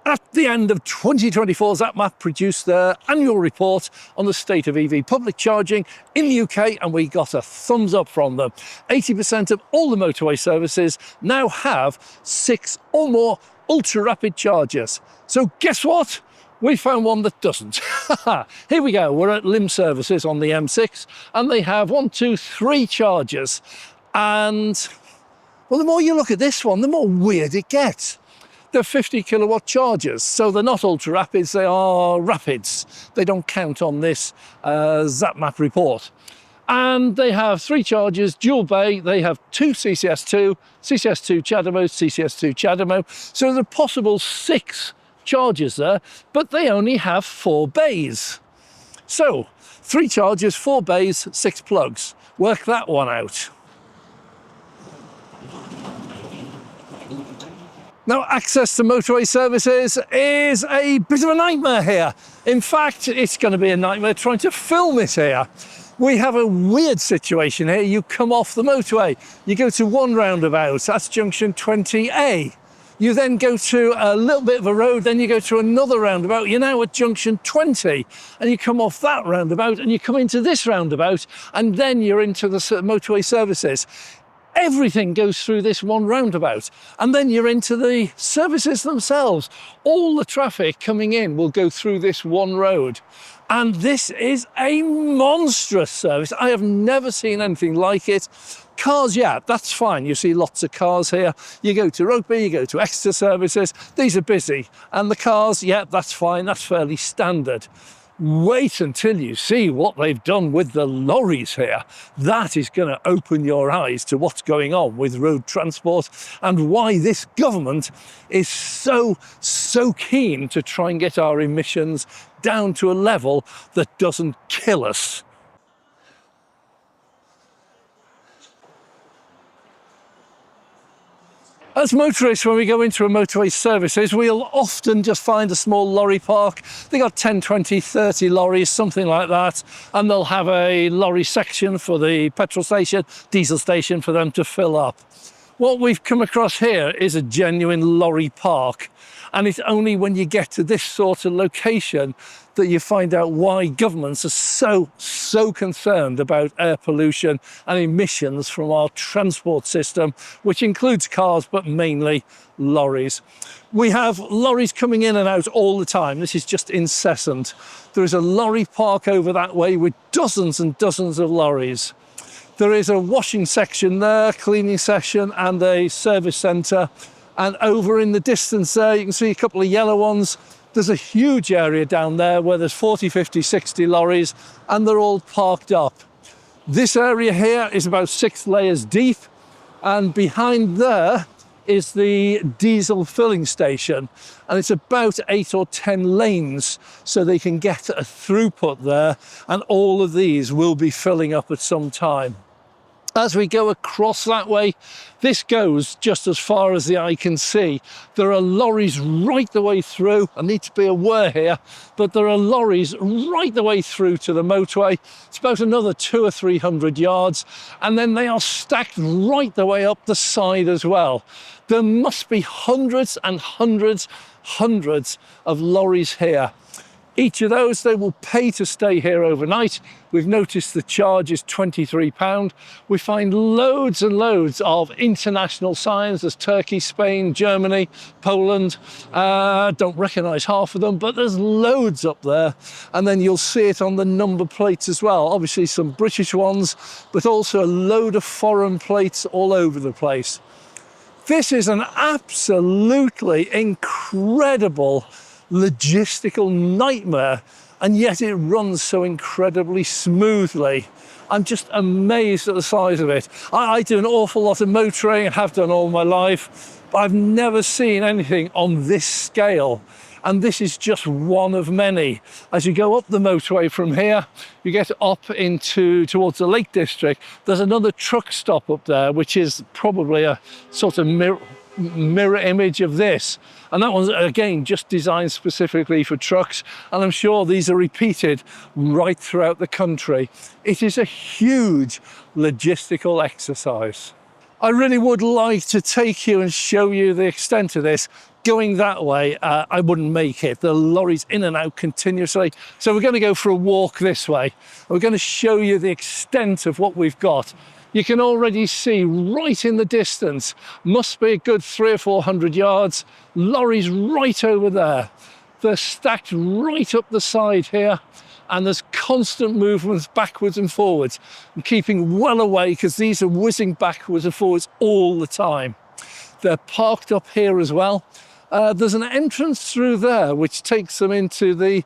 At the end of 2024, ZapMap produced their annual report on the state of EV public charging in the UK, and we got a thumbs up from them. 80% of all the motorway services now have 6 or more ultra-rapid chargers. So guess what? We found one that doesn't. Here we go. We're at Lymm Services on the M6, and they have 1, 2, 3 chargers. And, well, the more you look at this one, the more weird it gets. They're 50 kilowatt chargers, so they're not ultra rapids, they are rapids. They don't count on this ZapMap report. And they have 3 chargers, dual bay. They have 2 CCS2, CCS2 CHAdeMO, CCS2 CHAdeMO. So there's a possible 6 chargers there, but they only have 4 bays. So 3 chargers, 4 bays, 6 plugs. Work that one out. Now, access to motorway services is a bit of a nightmare here. In fact, it's going to be a nightmare trying to film it here. We have a weird situation here. You come off the motorway, you go to one roundabout, that's junction 20A. You then go to a little bit of a road, then you go to another roundabout. You're now at junction 20, and you come off that roundabout and you come into this roundabout, and then you're into the motorway services. Everything goes through this one roundabout, and then you're into the services themselves. All the traffic coming in will go through this one road. And this is a monstrous service. I have never seen anything like it. Cars, yeah, that's fine. You see lots of cars here. You go to Rugby, you go to Exeter services. These are busy. And the cars, yeah, that's fine. That's fairly standard. Wait until you see what they've done with the lorries here. That is going to open your eyes to what's going on with road transport and why this government is so keen to try and get our emissions down to a level that doesn't kill us. As motorists, when we go into a motorway services, we'll often just find a small lorry park. They got 10, 20, 30 lorries, something like that. And they'll have a lorry section for the petrol station, diesel station for them to fill up. What we've come across here is a genuine lorry park. And it's only when you get to this sort of location that you find out why governments are so concerned about air pollution and emissions from our transport system, which includes cars, but mainly lorries. We have lorries coming in and out all the time. This is just incessant. There is a lorry park over that way with dozens and dozens of lorries. There is a washing section there, cleaning section, and a service centre. And over in the distance there, you can see a couple of yellow ones. There's a huge area down there where there's 40, 50, 60 lorries, and they're all parked up. This area here is about 6 layers deep, and behind there is the diesel filling station, and it's about 8 or 10 lanes, so they can get a throughput there, and all of these will be filling up at some time. As we go across that way, this goes just as far as the eye can see. There are lorries right the way through. I need to be aware here, but there are lorries right the way through to the motorway. It's about another 200 or 300 yards, and then they are stacked right the way up the side as well. There must be hundreds and hundreds of lorries here. Each of those, they will pay to stay here overnight. We've noticed the charge is £23. We find loads and loads of international signs. There's Turkey, Spain, Germany, Poland. Don't recognise half of them, but there's loads up there. And then you'll see it on the number plates as well. Obviously some British ones, but also a load of foreign plates all over the place. This is an absolutely incredible logistical nightmare, and yet it runs so incredibly smoothly. I'm just amazed at the size of it. I do an awful lot of motoring, I have done all my life, but I've never seen anything on this scale. And this is just one of many. As you go up the motorway from here, you get up towards the Lake District. There's another truck stop up there, which is probably a sort of mirror image of this, and that one's again just designed specifically for trucks, and I'm sure these are repeated right throughout the country. It is a huge logistical exercise. I really would like to take you and show you the extent of this. Going that way, I wouldn't make it. The lorries in and out continuously. So we're going to go for a walk this way. We're going to show you the extent of what we've got. You can already see right in the distance, must be a good 300 or 400 yards, lorries right over there. They're stacked right up the side here, and there's constant movements backwards and forwards. I'm keeping well away because these are whizzing backwards and forwards all the time. They're parked up here as well. There's an entrance through there which takes them into the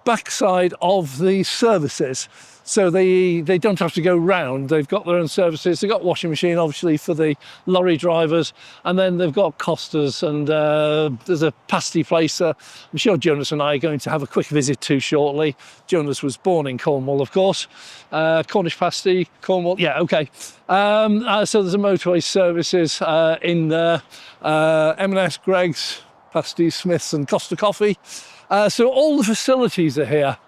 backside of the services. So they don't have to go round. They've got their own services. They've got washing machine, obviously, for the lorry drivers. And then they've got Costas, and there's a pasty place. I'm sure Jonas and I are going to have a quick visit to shortly. Jonas was born in Cornwall, of course. Cornish pasty, Cornwall, yeah, okay. So there's a motorway services in there. M&S, Greggs, Pasty, Smiths and Costa Coffee. So all the facilities are here.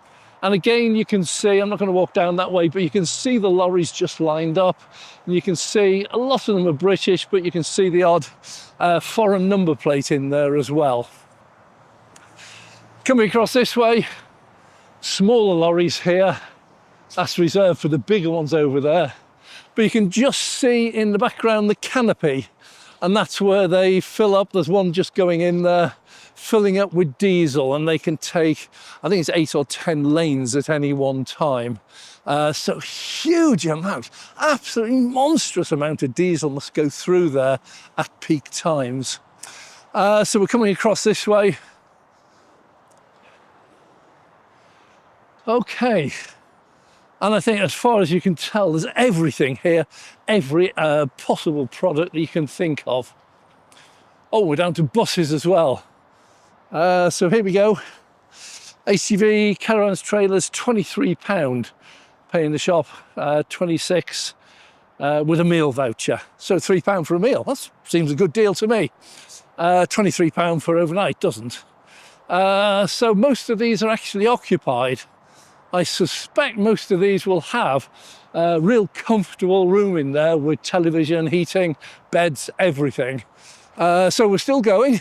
And again, you can see, I'm not going to walk down that way, but you can see the lorries just lined up. And you can see a lot of them are British, but you can see the odd foreign number plate in there as well. Coming across this way, smaller lorries here. That's reserved for the bigger ones over there. But you can just see in the background the canopy, and that's where they fill up. There's one just going in there, filling up with diesel, and they can take, I think it's 8 or 10 lanes at any one time. So huge amount, absolutely monstrous amount of diesel must go through there at peak times. So we're coming across this way. Okay. And I think as far as you can tell, there's everything here, every possible product that you can think of. Oh, we're down to buses as well. So here we go. HGV, caravans, trailers, £23. Paying the shop 26 with a meal voucher. So £3 for a meal. That seems a good deal to me. £23 for overnight doesn't. So most of these are actually occupied. I suspect most of these will have a real comfortable room in there with television, heating, beds, everything. So we're still going.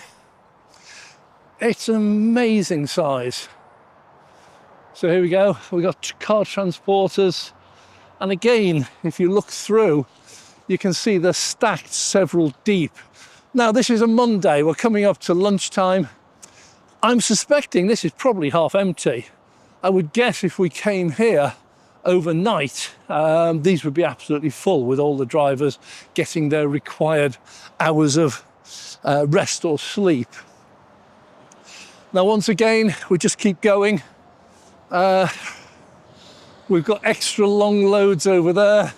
It's an amazing size. So here we go. We've got car transporters. And again, if you look through, you can see they're stacked several deep. Now, this is a Monday. We're coming up to lunchtime. I'm suspecting this is probably half empty. I would guess if we came here overnight, these would be absolutely full with all the drivers getting their required hours of rest or sleep. Now, once again, we just keep going. We've got extra long loads over there,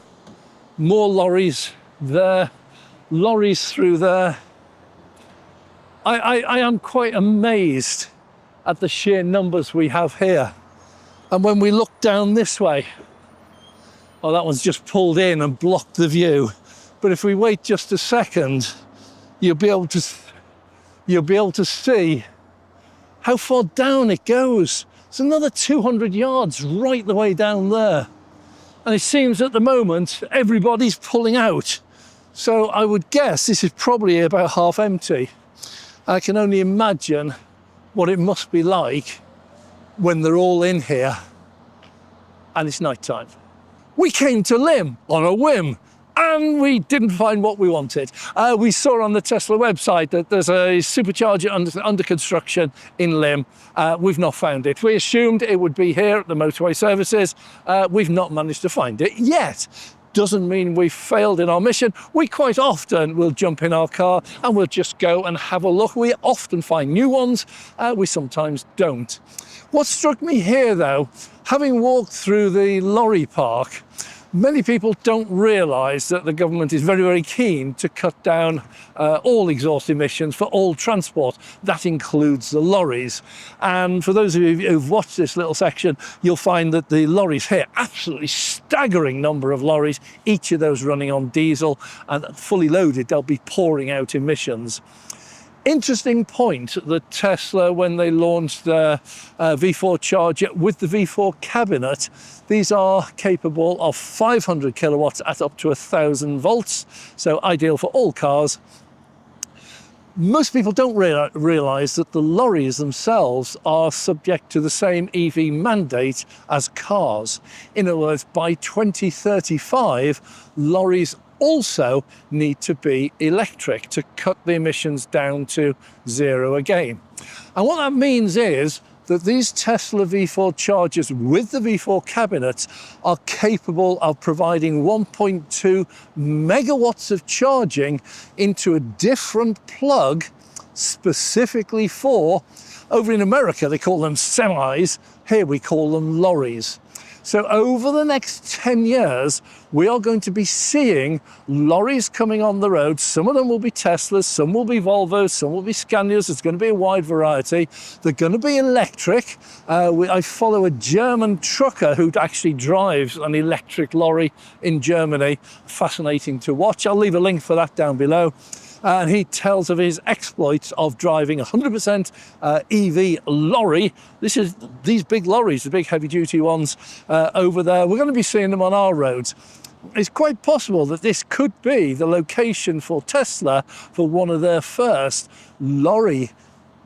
more lorries there, lorries through there. I am quite amazed at the sheer numbers we have here. And when we look down this way, oh, that one's just pulled in and blocked the view. But if we wait just a second, you'll be able to see how far down it goes. It's another 200 yards right the way down there. And it seems at the moment, everybody's pulling out. So I would guess this is probably about half empty. I can only imagine what it must be like when they're all in here and it's night time. We came to Lymm on a whim and we didn't find what we wanted. We saw on the Tesla website that there's a supercharger under construction in Lymm. We've not found it. We assumed it would be here at the motorway services. We've not managed to find it yet. Doesn't mean we've failed in our mission. We quite often will jump in our car and we'll just go and have a look. We often find new ones. We sometimes don't. What struck me here, though, having walked through the lorry park, many people don't realise that the government is very, very keen to cut down all exhaust emissions for all transport. That includes the lorries. And for those of you who've watched this little section, you'll find that the lorries here, absolutely staggering number of lorries, each of those running on diesel, and fully loaded, they'll be pouring out emissions. Interesting point that Tesla, when they launched their V4 charger with the V4 cabinet, these are capable of 500 kilowatts at up to 1,000 volts, so ideal for all cars. Most people don't realise that the lorries themselves are subject to the same EV mandate as cars. In other words, by 2035, lorries also need to be electric to cut the emissions down to zero again. And what that means is that these Tesla V4 chargers with the V4 cabinets are capable of providing 1.2 megawatts of charging into a different plug specifically for, over in America they call them semis, here we call them lorries. So over the next 10 years, we are going to be seeing lorries coming on the road. Some of them will be Teslas, some will be Volvos, some will be Scanias. It's going to be a wide variety. They're going to be electric. I follow a German trucker who actually drives an electric lorry in Germany. Fascinating to watch. I'll leave a link for that down below. And he tells of his exploits of driving 100% EV lorry. These big lorries, the big heavy-duty ones over there. We're going to be seeing them on our roads. It's quite possible that this could be the location for Tesla for one of their first lorry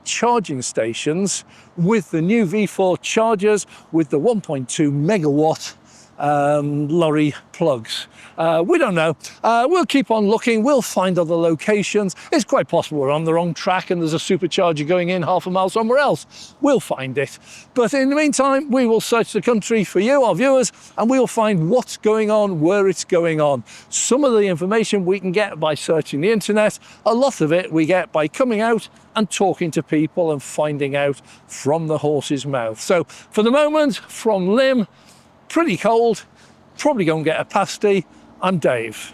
charging stations with the new V4 chargers with the 1.2 megawatt lorry plugs. We don't know. We'll keep on looking. We'll find other locations. It's quite possible we're on the wrong track and there's a supercharger going in half a mile somewhere else. We'll find it. But in the meantime, we will search the country for you, our viewers, and we'll find what's going on, where it's going on. Some of the information we can get by searching the internet. A lot of it we get by coming out and talking to people and finding out from the horse's mouth. So for the moment, from Lymm, pretty cold, probably go and get a pasty. I'm Dave.